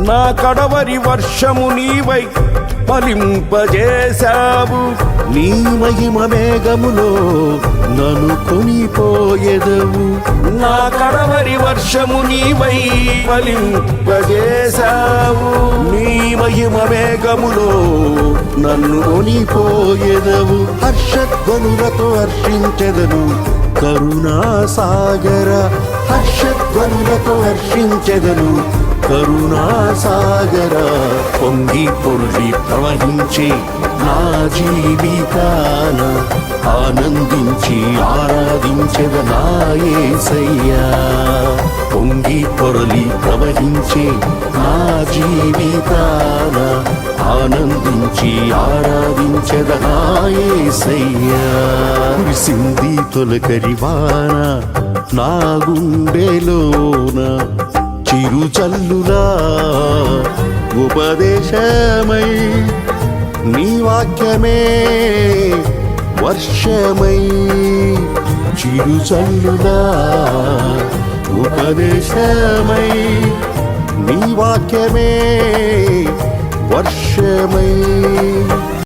నా కడవరి వర్షము నీవై ఫలింపజేశావు. నీ మహిమ మేఘములో నన్ను కొనిపోయెదవు. నా కడవరి వర్షము నీవై ఫలింపజేశావు. నీ మహిమ మేఘములో నన్ను కొనిపోయెదవు. హర్షధ్వనులతో హర్షించెదను కరుణా సాగర. హర్షధ్వనులతో హర్షించెదను కరుణా సాగర. పొంగి పొర్లి ప్రవహించే నా జీవితాన ఆనందించి ఆరాధించెద నా యేసయ్యా. పొంగి పొరలి ప్రవహించే నా జీవితాన ఆనందించి ఆరాధించెద నా యేసయ్యా. కురిసింది తొలకరివాన నా గుండెలోన చిరుచల్లులా ఉపదేశమై. నీ వాక్యమే వర్షమై చిరుచల్లులా ఉపదేశమై. నీ వాక్యమే వర్షమై.